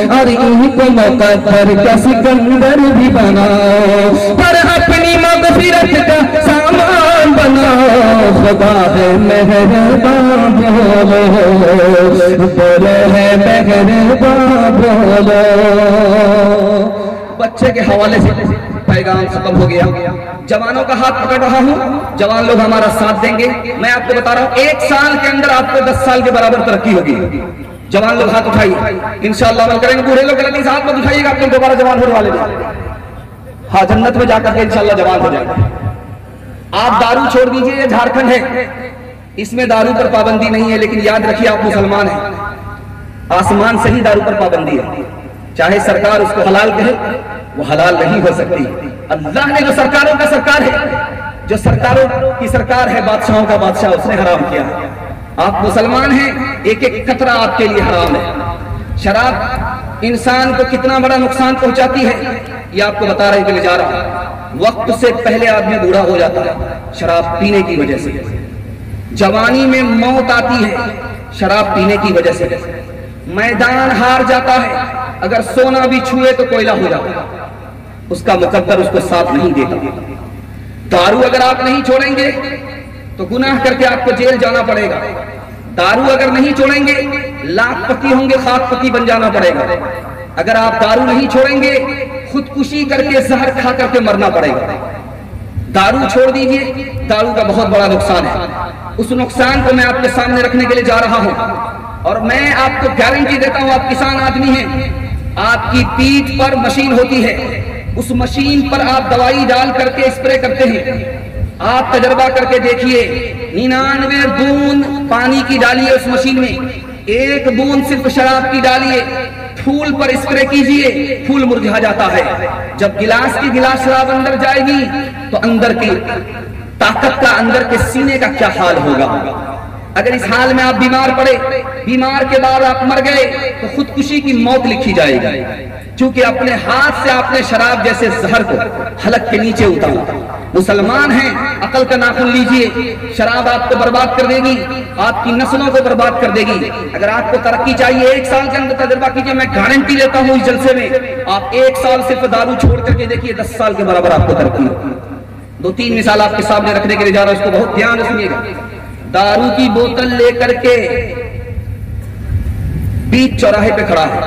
और इनको मुकद्दर का सिकंदर भी बनाओ, पर अपनी मग़फ़िरत का सामान बनाओ। खुदा है मेहरबान बोलो है मेहरबान बोलो। बच्चे के हवाले से पैगाम खत्म हो गया। जवानों का हाथ पकड़ रहा हूँ, जवान लोग हमारा साथ देंगे। मैं आपको बता रहा हूँ 1 साल के अंदर आपको 10 साल के बराबर तरक्की होगी। जवान लोग हाथ उठाइए, इंशाअल्लाह अमल करेंगे। बूढ़े लोग गलती से हाथ मत उठाइएगा, आप लोग दोबारा जवान होने वाले नहीं। हाँ, जन्नत में जाकर के इंशाअल्लाह जवान हो जाएंगे। आप दारू छोड़ दीजिए, ये झारखंड है, इसमें दारू पर पाबंदी नहीं है, लेकिन याद रखिए आप मुसलमान हैं, आसमान से ही दारू पर पाबंदी है। चाहे सरकार उसको हलाल कहे, वो हलाल नहीं हो सकती। अल्लाह ने जो सरकारों का सरकार है, जो सरकारों की सरकार है, बादशाहों का बादशाह, उसने हराम किया है। आप मुसलमान हैं, एक एक कतरा आपके लिए हराम है। शराब इंसान को कितना बड़ा नुकसान पहुंचाती है, ये आपको बता रहे के लिए जा रहा हूं। वक्त से पहले आदमी बूढ़ा हो जाता है शराब पीने की वजह से। जवानी में मौत आती है शराब पीने की वजह से। मैदान हार जाता है, अगर सोना भी छुए तो कोयला हो जाता है, उसका मुकद्दर उसको साथ नहीं देता। दारू अगर आप नहीं छोड़ेंगे तो गुनाह करके आपको जेल जाना पड़ेगा। दारू अगर नहीं छोड़ेंगे, लाखपति होंगे, खाकपति बन जाना पड़ेगा। अगर आप दारू नहीं छोड़ेंगे, खुदकुशी करके जहर खा करके मरना पड़ेगा। दारू छोड़ दीजिए, दारू का बहुत बड़ा नुकसान है। उस नुकसान को मैं आपके सामने रखने के लिए जा रहा हूं, और मैं आपको गारंटी देता हूं, आप किसान आदमी हैं, आपकी पीठ पर मशीन होती है, उस मशीन पर आप दवाई डाल करके स्प्रे करते हैं। आप तजर्बा करके देखिए, 99 बूंद पानी की डालिए उस मशीन में, 1 बूंद सिर्फ शराब की डालिए, फूल पर स्प्रे कीजिए, फूल मुरझा जाता है। जब गिलास की गिलास शराब अंदर जाएगी तो अंदर की ताकत का, अंदर के सीने का क्या हाल होगा। अगर इस हाल में आप बीमार पड़े, बीमार के बाद आप मर गए, तो खुदकुशी की मौत लिखी जाएगी, क्योंकि अपने हाथ से आपने शराब जैसे जहर को हलक के नीचे उतारा। मुसलमान हैं, अकल का नाखून लीजिए, शराब आपको बर्बाद कर देगी, आपकी नस्लों को बर्बाद कर देगी। अगर आपको तरक्की चाहिए, 1 साल के अंदर तजुर्बा कीजिए, मैं गारंटी लेता हूं इस जलसे में आप 1 साल सिर्फ दारू छोड़ करके देखिए, 10 साल के बराबर आपको तरक्की होगी। 2-3 मिसाल आपके सामने रखने के लिए जा रहा हूं, उसको बहुत ध्यान से सुनिएगा। दारू की बोतल लेकर के बीच चौराहे पे खड़ा है,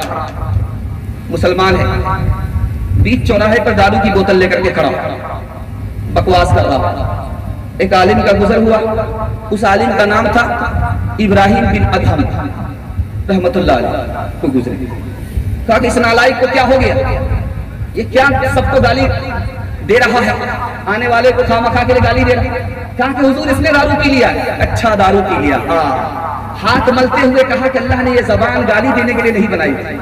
मुसलमान है, बीच चौराहे पर दारू की बोतल लेकर के खड़ा, बकवास कर रहा है। एक आलिम का गुजर हुआ, उस आलिम का नाम था इब्राहिम बिन अदहम रहमतुल्लाह अलैह को गुजरे। कहा कि इस नालायक को क्या हो गया, ये क्या सबको गाली दे रहा है, आने वाले को खामखा के लिए गाली दे रहा है। कहा कि हुजूर इसने दारू पी लिया। अच्छा, दारू पी लिया। हाँ, हाथ मलते हुए कहा कि अल्लाह ने ये जबान गाली देने के लिए नहीं बनाई थी,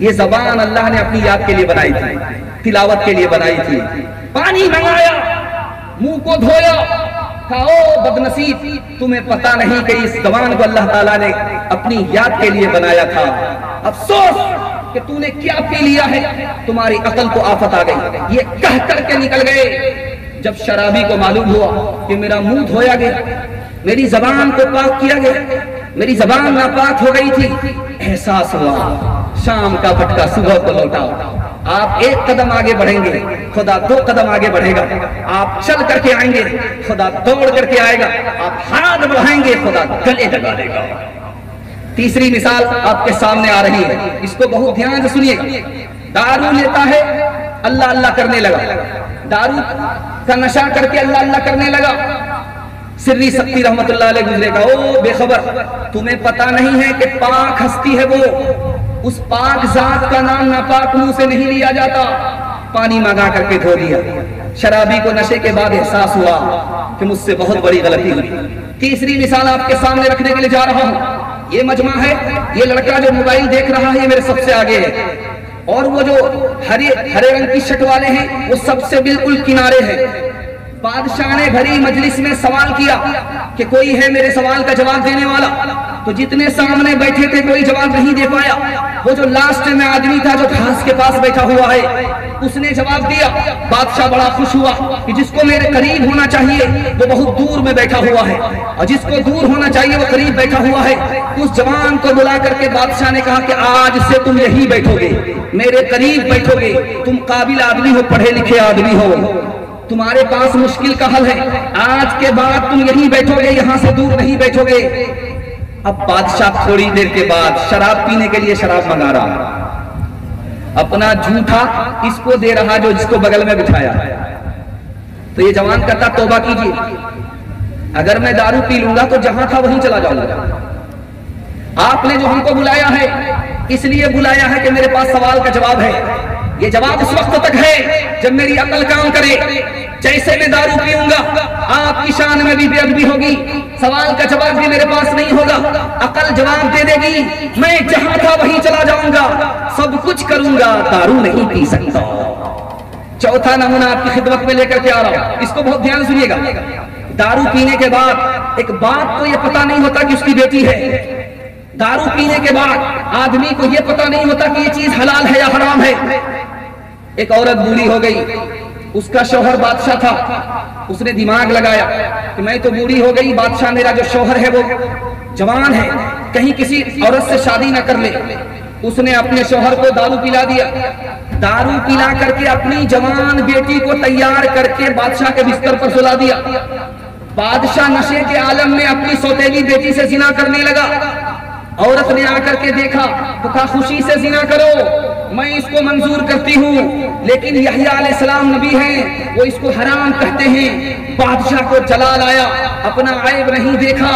ये जबान अल्लाह ने अपनी याद के लिए बनाई थी, तिलावत के लिए बनाई थी। पानी मंगाया, मुंह को धोया, कहा ओ बदनसीब, तुम्हें पता नहीं कि इस जबान को अल्लाह ताला ने अपनी याद के लिए बनाया था। अफसोस कि तूने क्या पी लिया है, तुम्हारी अकल को आफत आ गई। ये कह करके निकल गए। जब शराबी को मालूम हुआ कि मेरा मुंह धोया गया, मेरी जबान को पाक किया गया, मेरी जबान नापाक हो गई थी, एहसास हुआ। शाम का भटका सुबह को लौटा। आप 1 कदम आगे बढ़ेंगे, खुदा 2 कदम आगे बढ़ेगा। आप चल करके आएंगे, खुदा दौड़ करके आएगा। आप हाथ बढ़ाएंगे, खुदा गले लगा देगा। तीसरी मिसाल आपके सामने आ रही है, इसको बहुत ध्यान से सुनिएगा। दारू लेता है, अल्लाह अल्लाह करने लगा, दारू का नशा करके अल्लाह अल्लाह करने लगा। सिर्री सक्ती रहमतुल्लाह अलैह गुजरेगा, ओ बेखबर, तुम्हें पता नहीं है कि पाक हस्ती है वो, उस पाक जात का नाम नापाक मुंह से नहीं लिया जाता। पानी मंगा करके धो दिया। शराबी को नशे के बाद एहसास हुआ कि मुझसे बहुत बड़ी गलती हुई। तीसरी मिसाल आपके सामने रखने के लिए जा रहा हूं। ये मजमा है, ये लड़का जो मोबाइल देख रहा है, ये मेरे सबसे आगे है, और वो जो हरे रंग की शर्ट वाले हैं, वो सबसे बिल्कुल किनारे हैं। बादशाह ने भरी मजलिस में सवाल किया कि कोई है मेरे सवाल का जवाब देने वाला। तो जितने सामने बैठे थे कोई जवाब नहीं दे पाया। वो जो लास्ट में आदमी था जो घास के पास बैठा हुआ है, उसने जवाब दिया। बादशाह बड़ा खुश हुआ कि जिसको मेरे करीब होना चाहिए वो बहुत दूर में बैठा हुआ है, और जिसको दूर होना चाहिए वो करीब बैठा हुआ है। उस जवान को बुला करके बादशाह ने कहा कि आज से तुम यही बैठोगे, मेरे करीब बैठोगे। तुम काबिल आदमी हो, पढ़े लिखे आदमी हो, तुम्हारे पास मुश्किल का हल है। आज के बाद तुम यहीं बैठोगे, यहां से दूर नहीं बैठोगे। अब बादशाह थोड़ी देर के बाद शराब पीने के लिए शराब मंगा रहा, अपना जूठा इसको दे रहा जो जिसको बगल में बिठाया। तो ये जवान कहता तौबा कीजिए, अगर मैं दारू पी लूंगा तो जहां था वहीं चला जाऊंगा। आपने जो हमको बुलाया है इसलिए बुलाया है कि मेरे पास सवाल का जवाब है। ये जवाब उस वक्त तक है जब मेरी अकल काम करे। जैसे मैं दारू पीऊंगा आपकी शान में भी बेअदबी होगी, सवाल का जवाब भी मेरे पास नहीं होगा, अकल जवाब दे देगी, मैं जहां था वहीं चला जाऊंगा, सब कुछ करूंगा, दारू नहीं पी सकता। चौथा नमूना आपकी खिदमत में लेकर के आ रहा हूं, इसको बहुत ध्यान सुनिएगा। दारू पीने के बाद एक बात को यह पता नहीं होता कि उसकी बेटी है। दारू पीने के बाद आदमी को यह पता नहीं होता कि ये चीज हलाल है या हराम है। एक औरत बूढ़ी हो गई, उसका शौहर बादशाह था, उसने दिमाग लगाया कि मैं तो बूढ़ी हो गई, बादशाह मेरा जो शौहर है वो जवान है, कहीं किसी औरत से शादी ना कर ले। उसने अपने शौहर को दारू पिला दिया। दारू पिला करके अपनी जवान बेटी को तैयार करके बादशाह के बिस्तर पर सुला दिया। बादशाह नशे के आलम में अपनी सौतेली बेटी से जिना करने लगा। औरत ने आकर के देखा तो कहा खुशी से जिना करो, मैं इसको मंजूर करती हूँ, लेकिन यहया अलैहिस्सलाम नबी हैं, वो इसको हराम कहते हैं। बादशाह को जलाल आया, अपना ऐब नहीं देखा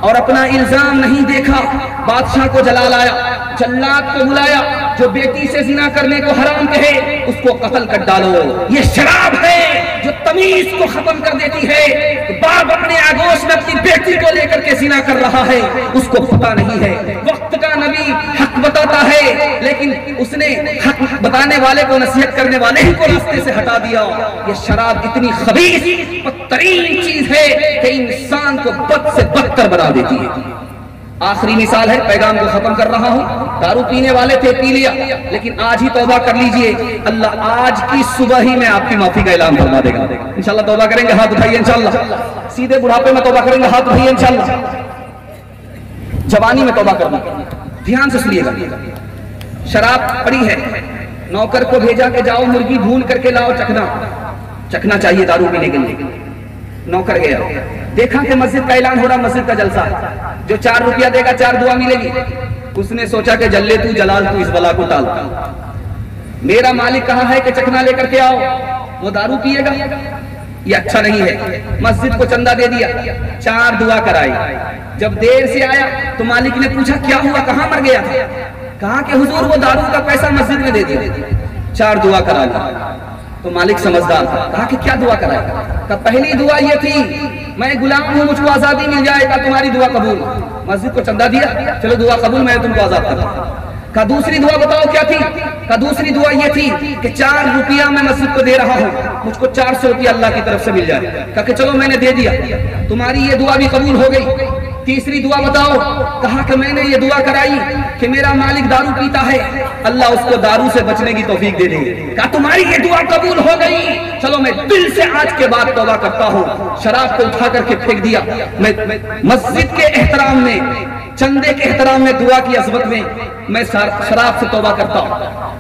और अपना इल्जाम नहीं देखा, बादशाह को जलाल आया। जल्लाद को बुलाया, जो बेटी से जिना करने को हराम कहे उसको कत्ल कर डालो। ये शराब है जो तमीज को खत्म कर देती है। बाप अपने आगोश में अपनी बेटी को लेकर के जिना कर रहा है, उसको पता नहीं है। वक्त का नबी हक बताता है, लेकिन उसने हक बताने वाले को, नसीहत करने वाले ही को रास्ते से हटा दिया। ये शराब इतनी खबीस बदतरीन चीज है कि इंसान को बद से बदतर बना देती है। आखिरी मिसाल है, पैगाम को खत्म कर रहा हूं। दारू पीने वाले थे, पी लिया, लेकिन आज ही तौबा कर लीजिए, अल्लाह आज की सुबह ही में आपकी माफी का ऐलान फरमा देगा। इंशाल्लाह तौबा करेंगे, हाथ उठाइए इंशाल्लाह। सीधे बुढ़ापे में तौबा करेंगे, हाथ उठाइए इंशाल्लाह। जवानी में तौबा करना, ध्यान से सुनिएगा। शराब पड़ी है, नौकर को भेजा के जाओ मुर्गी भून करके लाओ, चखना चाहिए दारू पीने के लिए। नौकर गया, देखा कि मस्जिद का ऐलान हो रहा, मस्जिद का जलसा है, जो 4 रुपया देगा 4 दुआ मिलेगी। उसने सोचा कि जल्ले तू जलाल तू इस बला को टाल, मेरा मालिक कहा है कि चखना लेकर के आओ, वो दारू पिएगा, ये अच्छा नहीं है। मस्जिद को चंदा दे दिया, 4 दुआ कराई। जब देर से आया तो मालिक ने पूछा क्या हुआ, कहाँ मर गया था? कहा कि हुजूर वो दारू का पैसा मस्जिद में दे दिया, 4 दुआ करा ली। तो मालिक समझदार था, कहा कि क्या दुआ कराया? तो पहली दुआ ये थी मैं गुलाम हूं, मुझको आजादी मिल जाएगा, तुम्हारी दुआ कबूल। मस्जिद को चंदा दिया, चलो दुआ कबूल, मैं तुमको आजाद करता। का दूसरी दुआ बताओ क्या थी? का दूसरी दुआ ये थी कि 4 रुपया मैं मस्जिद को दे रहा हूँ, मुझको 400 रुपया अल्लाह की तरफ से मिल जाए। कहा कि चलो मैंने दे दिया, तुम्हारी ये दुआ भी कबूल हो गई। तीसरी दुआ बताओ? कहा कि मैंने ये दुआ कराई कि मेरा मालिक दारू पीता है, अल्लाह उसको दारू से बचने की तौफीक दे देंगे। कहा तुम्हारी ये दुआ कबूल हो गई, चलो मैं दिल से आज के बाद तौबा करता हूँ। शराब को उठा करके फेंक दिया। मैं मस्जिद के एहतराम में, चंदे के एहतराम में, दुआ की अजमत में मैं शराब से तौबा करता हूँ।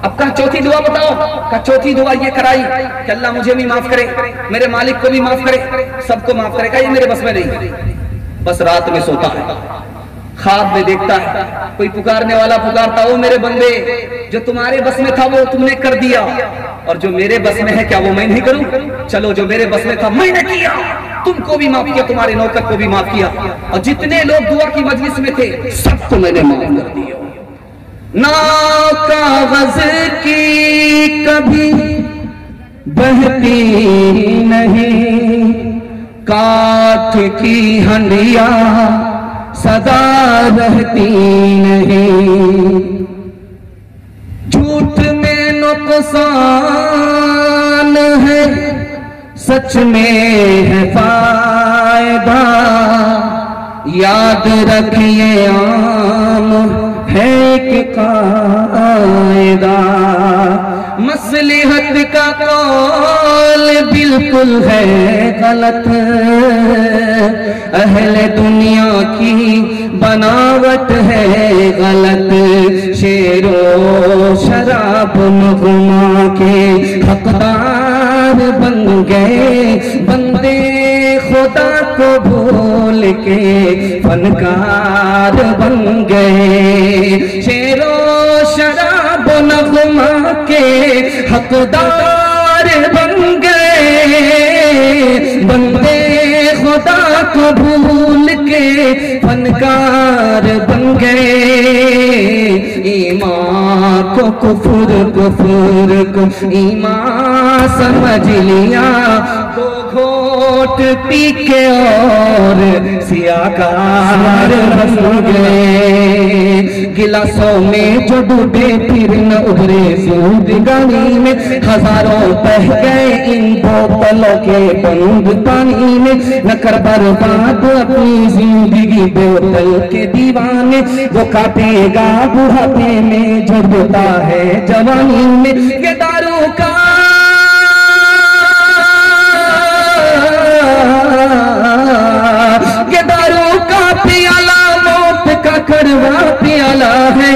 अब कहा चौथी दुआ बताओ? कहा चौथी दुआ ये कराई कि अल्लाह मुझे भी माफ करे, मेरे मालिक को भी माफ करे, सबको माफ करेगा, ये मेरे बस में नहीं। बस रात में सोता है, ख्वाब में देखता है कोई पुकारने वाला पुकारता, ओ मेरे बंदे, जो तुम्हारे बस में था वो तुमने कर दिया, और जो मेरे बस में है क्या वो मैं नहीं करूं? चलो जो मेरे बस में था मैंने किया, तुमको भी माफ किया, तुम्हारे नौकर को भी माफ किया, और जितने लोग दुआ की मजलिस में थे सबको मैंने माफ कर दिया। ना कागज की कभी बहती नहीं, काठ की हंडिया सदा रहती नहीं, झूठ में नुकसान है, सच में है फायदा, याद रखिए आम है एक कायदा, मसलिहत का कौल बिल्कुल है गलत, अहले दुनिया की बनावट है गलत, शेरो शराब नगमा के हकदार बन गए, बंदे खुदा को भूल के फनकार बन गए, शेरो शराब नगमा के हकदार बन गए, बंदे खुदा को भूल के फनकार बन गए, ईमान को कुफर, कुफर को ईमान समझ लिया, दो घोट पी के और सियाकार बन गए, गिलासों में जो डूबे फिर न उभरे जिंदगानी में, हजारों बह गए इन बोतलों के बंद पानी में, न कर बर्बाद अपनी जिंदगी बोतल के दीवाने, वो काटेगा बुढ़ापे में जो रोता है जवानी में, ये दारू का पियाला मौत का कड़वा पियाला है,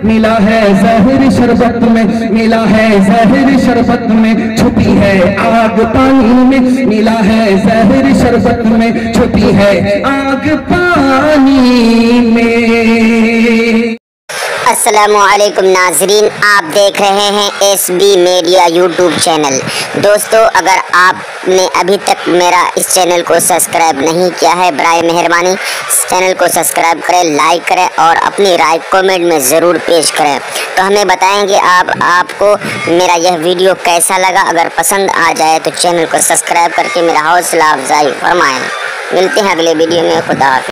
मिला है जहर शरबत में, मिला है जहर शरबत में, छुपी है आग पानी में, मिला है जहर शरबत में, छुपी है आग पानी में। अस्सलामुअलैकुम नाजरीन, आप देख रहे हैं SB मीडिया यूट्यूब चैनल। दोस्तों, अगर आपने अभी तक मेरा इस चैनल को सब्सक्राइब नहीं किया है, बराए मेहरबानी इस चैनल को सब्सक्राइब करें, लाइक करें और अपनी राय कमेंट में ज़रूर पेश करें। तो हमें बताएं कि आपको मेरा यह वीडियो कैसा लगा। अगर पसंद आ जाए तो चैनल को सब्सक्राइब करके मेरा हौसला अफजाई फरमाएँ। मिलते हैं अगले वीडियो में। खुदा हाफिज़।